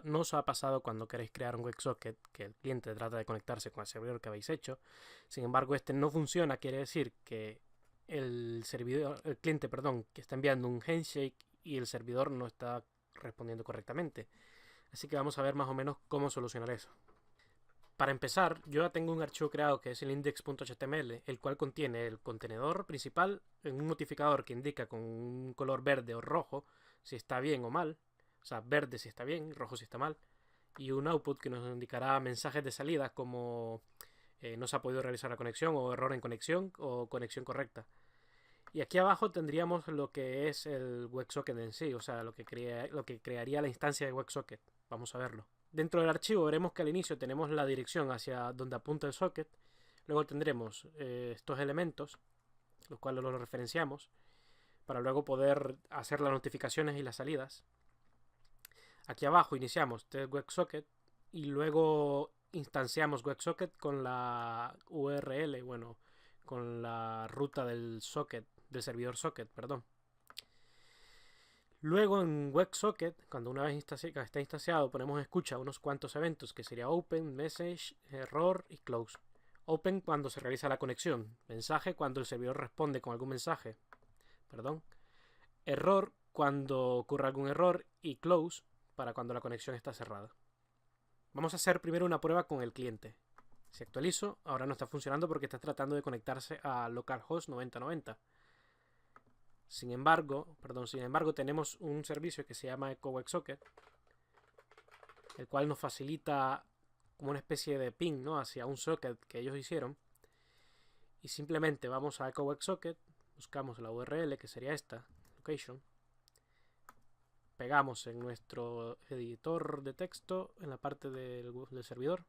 ¿No os ha pasado cuando queréis crear un WebSocket que el cliente trata de conectarse con el servidor que habéis hecho? Sin embargo, este no funciona, quiere decir que el cliente, que está enviando un handshake y el servidor no está respondiendo correctamente. Así que vamos a ver más o menos cómo solucionar eso. Para empezar, yo ya tengo un archivo creado que es el index.html, el cual contiene el contenedor principal en un notificador que indica con un color verde o rojo si está bien o mal. O sea, verde si está bien, rojo si está mal. Y un output que nos indicará mensajes de salida como no se ha podido realizar la conexión, o error en conexión, o conexión correcta. Y aquí abajo tendríamos lo que es el WebSocket en sí, o sea, lo que crearía la instancia de WebSocket. Vamos a verlo. Dentro del archivo veremos que al inicio tenemos la dirección hacia donde apunta el socket. Luego tendremos estos elementos, los cuales los referenciamos, para luego poder hacer las notificaciones y las salidas. Aquí abajo iniciamos WebSocket y luego instanciamos WebSocket con la URL, bueno, con la ruta del socket, del servidor socket, perdón. Luego en WebSocket, cuando una vez está instanciado, ponemos escucha unos cuantos eventos que sería open, message, error y close. Open cuando se realiza la conexión, mensaje cuando el servidor responde con algún mensaje, perdón. Error cuando ocurre algún error y close para cuando la conexión está cerrada. Vamos a hacer primero una prueba con el cliente. Si actualizo, ahora no está funcionando porque está tratando de conectarse a localhost 9090. Sin embargo, tenemos un servicio que se llama EcoWebSocket, el cual nos facilita como una especie de ping, ¿no?, hacia un socket que ellos hicieron. Y simplemente vamos a EcoWebSocket, buscamos la URL que sería esta, location, pegamos en nuestro editor de texto en la parte del servidor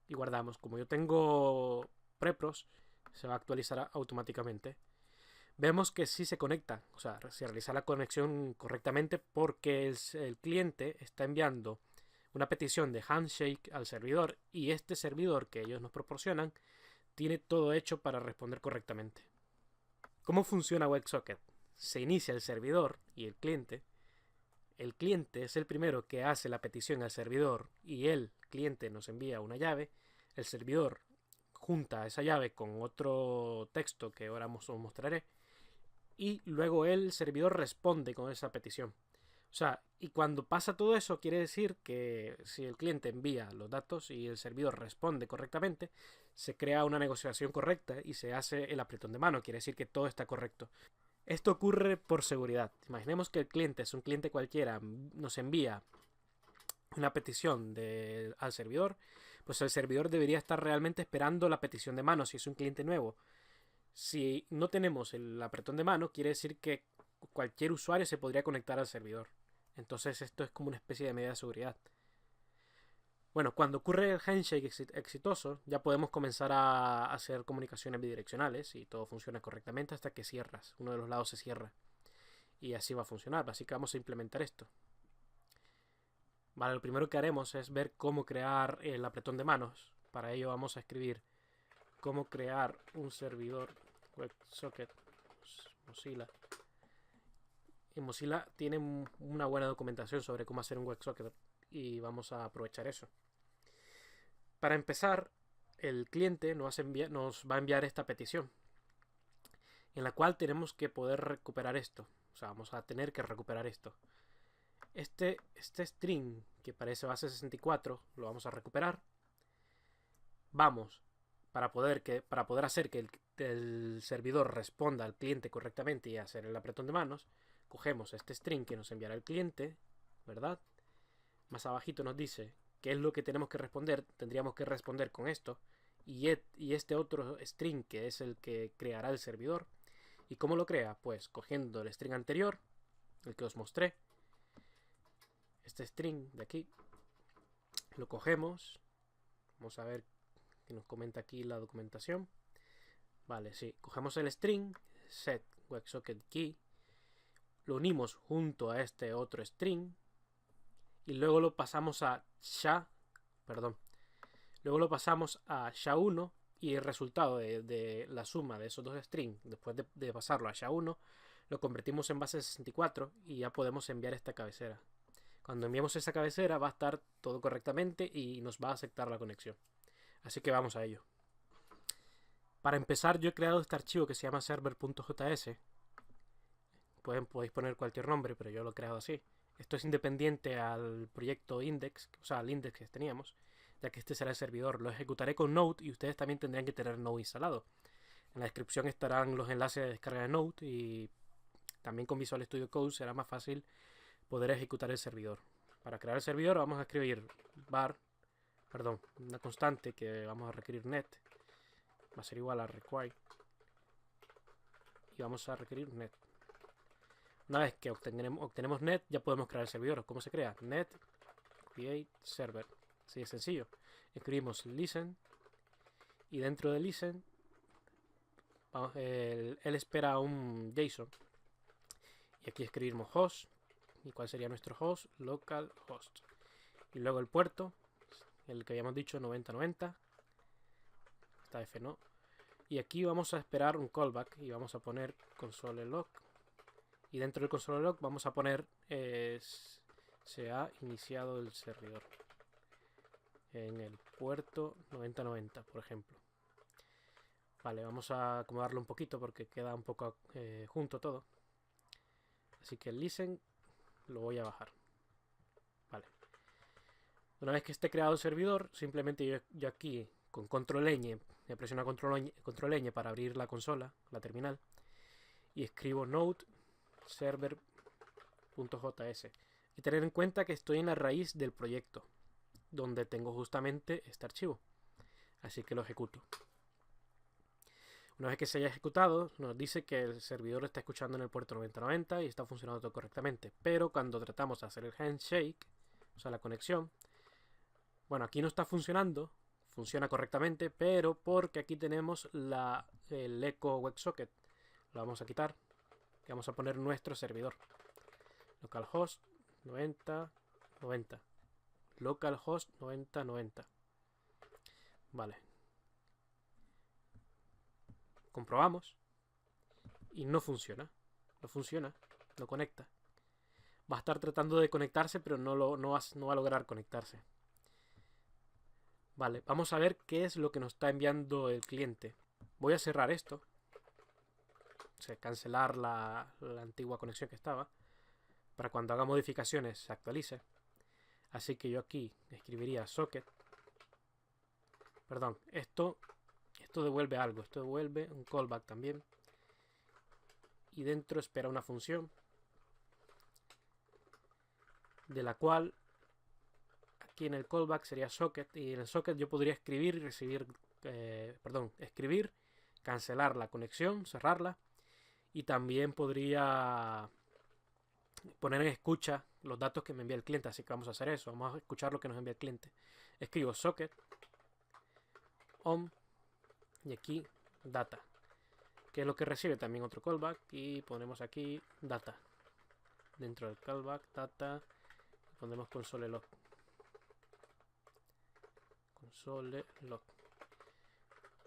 y guardamos. Como yo tengo prepros, se va a actualizar automáticamente. Vemos que sí se conecta, o sea, se realiza la conexión correctamente porque el cliente está enviando una petición de handshake al servidor y este servidor que ellos nos proporcionan tiene todo hecho para responder correctamente. ¿Cómo funciona WebSocket? Se inicia el servidor y el cliente. El cliente es el primero que hace la petición al servidor y el cliente nos envía una llave. El servidor junta esa llave con otro texto que ahora os mostraré y luego el servidor responde con esa petición. O sea, y cuando pasa todo eso quiere decir que si el cliente envía los datos y el servidor responde correctamente, se crea una negociación correcta y se hace el apretón de mano, quiere decir que todo está correcto. Esto ocurre por seguridad. Imaginemos que el cliente es un cliente cualquiera, nos envía una petición al servidor, pues el servidor debería estar realmente esperando la petición de mano si es un cliente nuevo. Si no tenemos el apretón de mano, quiere decir que cualquier usuario se podría conectar al servidor. Entonces esto es como una especie de medida de seguridad. Bueno, cuando ocurre el handshake exitoso, ya podemos comenzar a hacer comunicaciones bidireccionales y todo funciona correctamente hasta que cierras. Uno de los lados se cierra. Y así va a funcionar. Así que vamos a implementar esto. Vale, lo primero que haremos es ver cómo crear el apretón de manos. Para ello vamos a escribir cómo crear un servidor WebSocket Mozilla. En Mozilla tienen una buena documentación sobre cómo hacer un WebSocket y vamos a aprovechar eso. Para empezar, el cliente nos va a enviar esta petición en la cual tenemos que poder recuperar esto. O sea, vamos a tener que recuperar esto. Este string que parece base 64 lo vamos a recuperar. Vamos, para poder hacer que el servidor responda al cliente correctamente y hacer el apretón de manos, cogemos este string que nos enviará el cliente, ¿verdad? Más abajito nos dice qué es lo que tenemos que responder. Tendríamos que responder con esto y este otro string que es el que creará el servidor. ¿Y cómo lo crea? Pues cogiendo el string anterior, el que os mostré, este string de aquí, lo cogemos. Vamos a ver que nos comenta aquí la documentación. Vale, sí, cogemos el string set WebSocket key, lo unimos junto a este otro string y luego lo pasamos a SHA-1 y el resultado de la suma de esos dos strings, después de pasarlo a SHA-1, lo convertimos en base 64 y ya podemos enviar esta cabecera. Cuando enviemos esa cabecera va a estar todo correctamente y nos va a aceptar la conexión. Así que vamos a ello. Para empezar, yo he creado este archivo que se llama server.js. Podéis poner cualquier nombre, pero yo lo he creado así. Esto es independiente al proyecto index, o sea, al index que teníamos, ya que este será el servidor. Lo ejecutaré con Node y ustedes también tendrían que tener Node instalado. En la descripción estarán los enlaces de descarga de Node y también con Visual Studio Code será más fácil poder ejecutar el servidor. Para crear el servidor vamos a escribir una constante que vamos a requerir net, va a ser igual a require y vamos a requerir net. Una vez que obtenemos net, ya podemos crear el servidor. ¿Cómo se crea? Net create server. Así de sencillo. Escribimos listen y dentro de listen él espera un JSON y aquí escribimos host. ¿Y cuál sería nuestro host? Localhost. Y luego el puerto, el que habíamos dicho 9090. Esta F no. Y aquí vamos a esperar un callback y vamos a poner console log. Y dentro del console log vamos a poner se ha iniciado el servidor en el puerto 9090, por ejemplo. Vale, vamos a acomodarlo un poquito porque queda un poco junto todo. Así que el listen lo voy a bajar. Vale. Una vez que esté creado el servidor, simplemente yo aquí con control ñ, me presiono control ñ para abrir la consola, la terminal, y escribo node server.js. Y tener en cuenta que estoy en la raíz del proyecto, donde tengo justamente este archivo. Así que lo ejecuto. Una vez que se haya ejecutado, nos dice que el servidor está escuchando en el puerto 9090 y está funcionando todo correctamente. Pero cuando tratamos de hacer el handshake, o sea, la conexión, bueno, aquí no está funcionando, funciona correctamente, pero porque aquí tenemos el echo WebSocket. Lo vamos a quitar y vamos a poner nuestro servidor. Localhost 9090. Localhost 9090. Vale. Comprobamos y no funciona. No funciona. No conecta. Va a estar tratando de conectarse, pero no va a lograr conectarse. Vale, vamos a ver qué es lo que nos está enviando el cliente. Voy a cerrar esto. O sea, cancelar la antigua conexión que estaba. Para cuando haga modificaciones se actualice. Así que yo aquí escribiría socket. Perdón, esto devuelve algo. Esto devuelve un callback también. Y dentro espera una función. De la cual aquí en el callback sería socket. Y en el socket yo podría escribir y recibir. Escribir, cancelar la conexión, cerrarla. Y también podría poner en escucha los datos que me envía el cliente. Así que vamos a hacer eso. Vamos a escuchar lo que nos envía el cliente. Escribo socket on y aquí data, que es lo que recibe también otro callback, y ponemos aquí data. Dentro del callback data ponemos console log.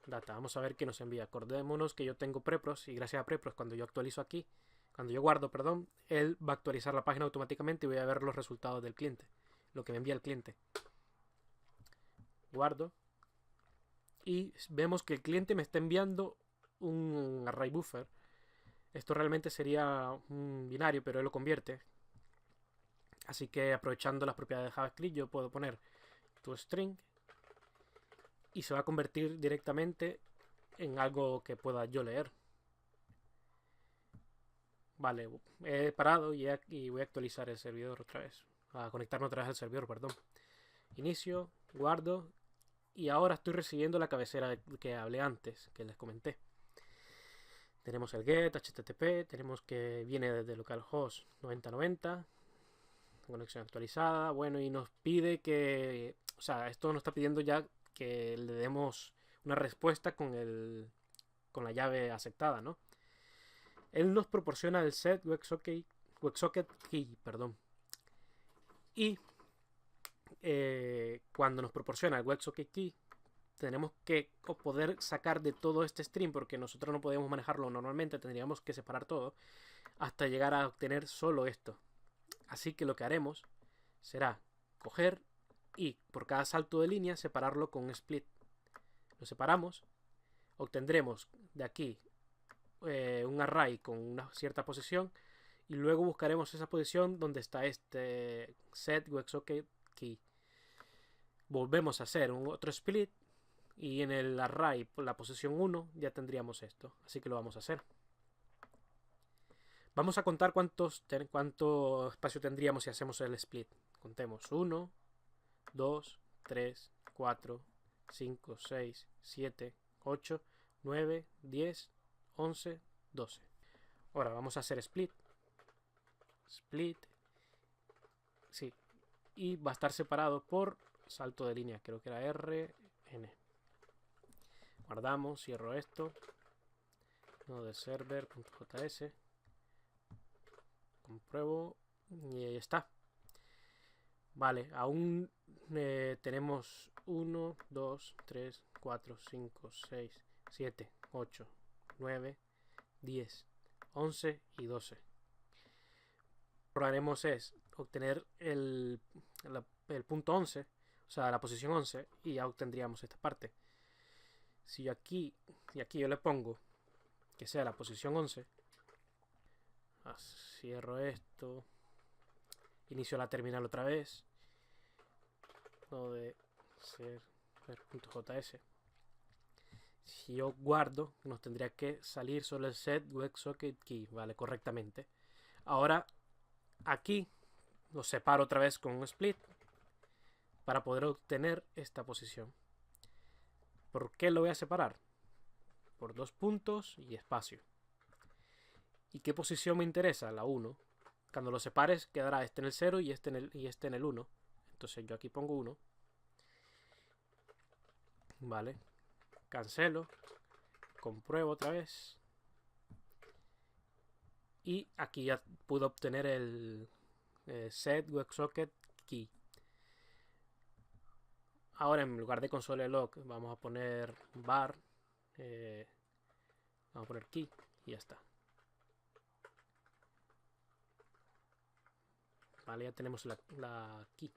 Data. Vamos a ver qué nos envía. Acordémonos que yo tengo prepros y gracias a prepros cuando yo guardo, él va a actualizar la página automáticamente y voy a ver los resultados del cliente, lo que me envía el cliente. Guardo y vemos que el cliente me está enviando un array buffer. Esto realmente sería un binario, pero él lo convierte. Así que aprovechando las propiedades de JavaScript yo puedo poner toString y se va a convertir directamente en algo que pueda yo leer. Vale, he parado y voy a actualizar el servidor otra vez. A conectarme otra vez al servidor, perdón. Inicio, guardo y ahora estoy recibiendo la cabecera que hablé antes, que les comenté. Tenemos el get, HTTP, tenemos que viene desde localhost 9090, conexión actualizada, bueno, y nos pide que, o sea, esto nos está pidiendo ya que le demos una respuesta con la llave aceptada, ¿no? Él nos proporciona el set WebSocket key, perdón. Y cuando nos proporciona el WebSocket key, tenemos que poder sacar de todo este stream, porque nosotros no podemos manejarlo normalmente, tendríamos que separar todo hasta llegar a obtener solo esto. Así que lo que haremos será coger y por cada salto de línea separarlo con un split. Lo separamos, obtendremos de aquí un array con una cierta posición y luego buscaremos esa posición donde está este set WebSocket key. Volvemos a hacer un otro split y en el array, por la posición 1, ya tendríamos esto. Así que lo vamos a hacer. Vamos a contar cuánto espacio tendríamos si hacemos el split. Contemos 1, 2, 3, 4, 5, 6, 7, 8, 9, 10, 11, 12. Ahora vamos a hacer split. Split. Sí. Y va a estar separado por salto de línea. Creo que era R, N. Guardamos, cierro esto. Node server.js. Compruebo. Y ahí está. Vale, aún tenemos 1, 2, 3, 4, 5, 6, 7, 8, 9, 10, 11 y 12. Lo que haremos es obtener el punto 11, o sea, la posición 11, y ya obtendríamos esta parte. Si yo aquí yo le pongo que sea la posición 11, cierro esto, inicio la terminal otra vez, node server.js. Si yo guardo, nos tendría que salir solo el set WebSocket key, vale, correctamente. Ahora aquí lo separo otra vez con un split para poder obtener esta posición. ¿Por qué lo voy a separar? Por 2 puntos y espacio. ¿Y qué posición me interesa? La 1. Cuando lo separes quedará este en el 0 y este en el 1. Entonces yo aquí pongo 1. Vale. Cancelo. Compruebo otra vez. Y aquí ya pude obtener el set WebSocket key. Ahora en lugar de console log vamos a poner var. Vamos a poner key y ya está. Vale, ya tenemos la key.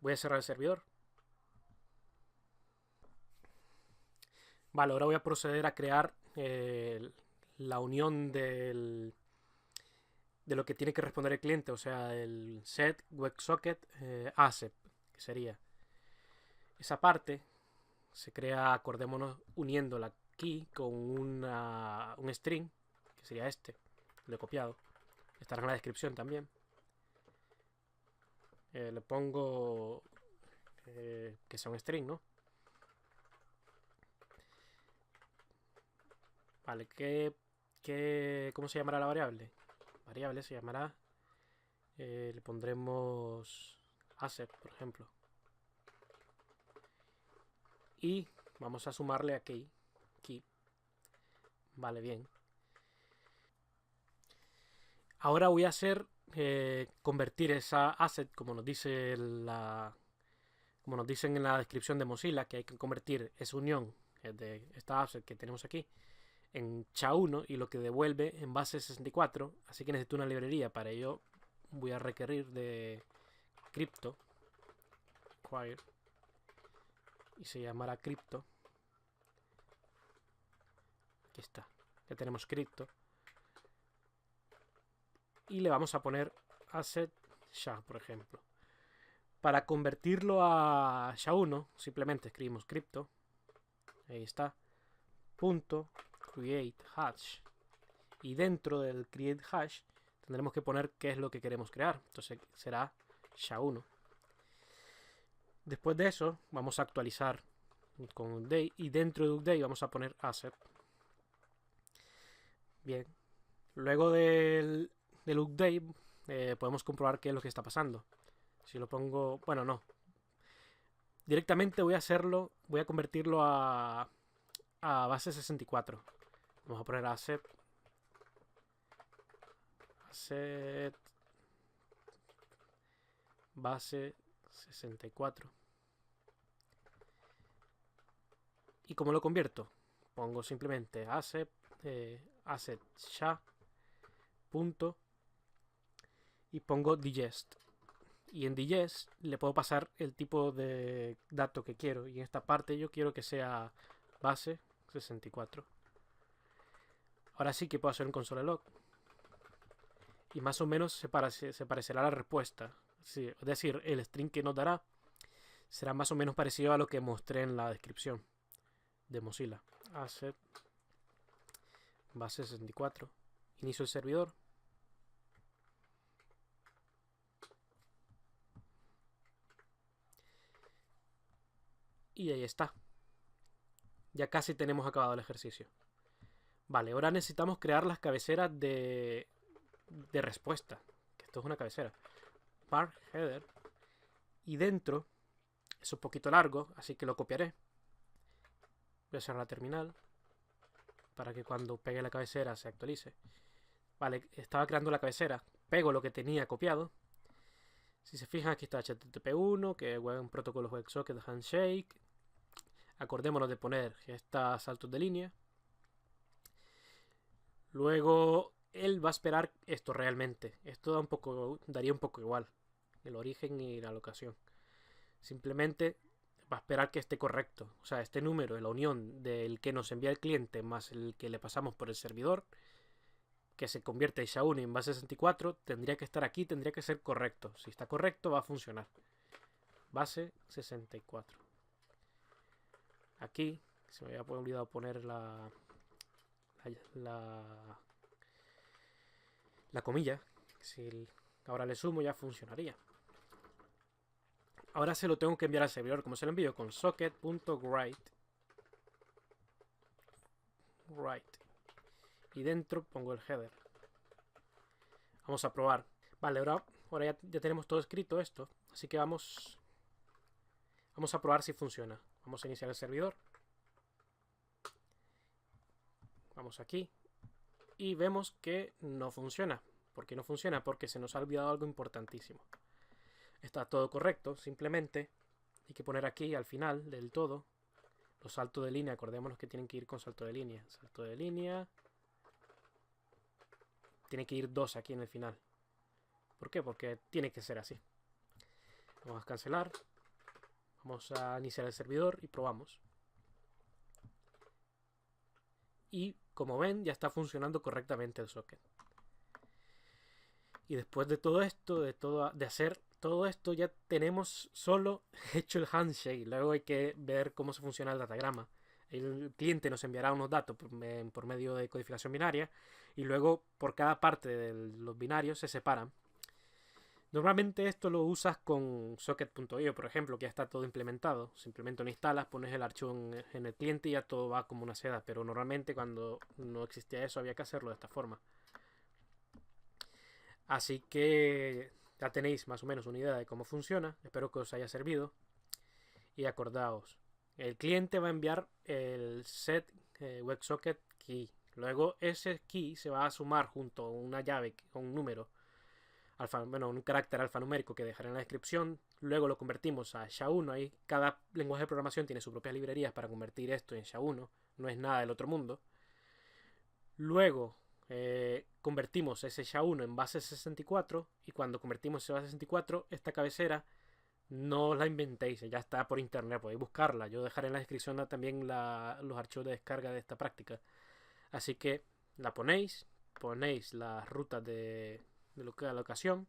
Voy a cerrar el servidor. Vale, ahora voy a proceder a crear la unión de lo que tiene que responder el cliente, o sea, el set WebSocket ASEP, que sería esa parte. Se crea, acordémonos, uniendo la key con un string, que sería este, lo he copiado. Estará en la descripción también. Le pongo que sea un string, ¿no? Vale, ¿cómo se llamará la variable? Variable se llamará, le pondremos asset, por ejemplo. Y vamos a sumarle a key. Vale, bien. Ahora voy a hacer convertir esa asset, como nos dice como nos dicen en la descripción de Mozilla, que hay que convertir esa unión de esta asset que tenemos aquí en SHA-1 y lo que devuelve en base 64. Así que necesito una librería. Para ello voy a requerir de crypto require y se llamará crypto. Aquí está, ya tenemos crypto y le vamos a poner asset SHA, por ejemplo. Para convertirlo a SHA-1 simplemente escribimos crypto, ahí está, punto create hash, y dentro del create hash tendremos que poner qué es lo que queremos crear. Entonces será SHA-1. Después de eso vamos a actualizar con update y dentro de update vamos a poner asset. Bien, luego del update podemos comprobar qué es lo que está pasando. Si lo pongo, bueno, no, directamente voy a hacerlo, voy a convertirlo a base 64. Vamos a poner asset base 64. ¿Y cómo lo convierto? Pongo simplemente asset ya punto y pongo digest. Y en digest le puedo pasar el tipo de dato que quiero. Y en esta parte yo quiero que sea base 64. Ahora sí que puedo hacer un console log. Y más o menos se parecerá a la respuesta. Sí, es decir, el string que nos dará será más o menos parecido a lo que mostré en la descripción de Mozilla. Asset base 64. Inicio el servidor. Y ahí está. Ya casi tenemos acabado el ejercicio. Vale, ahora necesitamos crear las cabeceras de respuesta. Que esto es una cabecera. Var header. Y dentro es un poquito largo, así que lo copiaré. Voy a cerrar la terminal para que cuando pegue la cabecera se actualice. Vale, estaba creando la cabecera. Pego lo que tenía copiado. Si se fijan, aquí está HTTP1, que es un protocolo WebSocket Handshake. Acordémonos de poner estos saltos de línea. Luego él va a esperar esto realmente. Esto daría un poco igual. El origen y la locación. Simplemente va a esperar que esté correcto. O sea, este número, la unión del que nos envía el cliente más el que le pasamos por el servidor, que se convierte en SHA-1 en base 64, tendría que estar aquí, tendría que ser correcto. Si está correcto, va a funcionar. Base 64. Aquí, se me había olvidado poner la comilla. Si ahora le sumo, ya funcionaría. Ahora se lo tengo que enviar al servidor. Como se lo envío con socket.write. Y dentro pongo el header. Vamos a probar. Vale, ahora ya tenemos todo escrito esto. Así que vamos a probar si funciona. Vamos a iniciar el servidor. Vamos aquí. Y vemos que no funciona. ¿Por qué no funciona? Porque se nos ha olvidado algo importantísimo. Está todo correcto, simplemente hay que poner aquí al final del todo los saltos de línea. Acordémonos que tienen que ir con salto de línea. Salto de línea. Tiene que ir 2 aquí en el final. ¿Por qué? Porque tiene que ser así. Vamos a cancelar. Vamos a iniciar el servidor y probamos. Y como ven, ya está funcionando correctamente el socket. Y después de todo esto, de hacer todo esto, ya tenemos solo hecho el handshake. Luego hay que ver cómo se funciona el datagrama. El cliente nos enviará unos datos por medio de codificación binaria y luego por cada parte de los binarios se separan. Normalmente esto lo usas con socket.io, por ejemplo, que ya está todo implementado. Simplemente lo instalas, pones el archivo en el cliente y ya todo va como una seda. Pero normalmente cuando no existía eso había que hacerlo de esta forma. Así que ya tenéis más o menos una idea de cómo funciona. Espero que os haya servido. Y acordaos, el cliente va a enviar el set WebSocket key. Luego ese key se va a sumar junto a una llave o un número, un carácter alfanumérico que dejaré en la descripción. Luego lo convertimos a SHA-1. Ahí cada lenguaje de programación tiene sus propias librerías para convertir esto en SHA-1. No es nada del otro mundo. Luego convertimos ese SHA-1 en base 64. Y cuando convertimos ese base 64, esta cabecera no la inventéis, ya está por internet, podéis buscarla. Yo dejaré en la descripción también los archivos de descarga de esta práctica. Así que la ponéis las rutas de la ocasión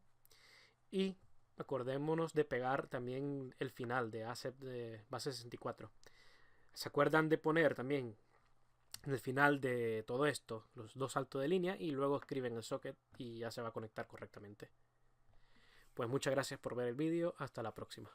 y acordémonos de pegar también el final de asset de base 64. ¿Se acuerdan de poner también en el final de todo esto los dos saltos de línea y luego escriben el socket y ya se va a conectar correctamente? Pues muchas gracias por ver el vídeo, hasta la próxima.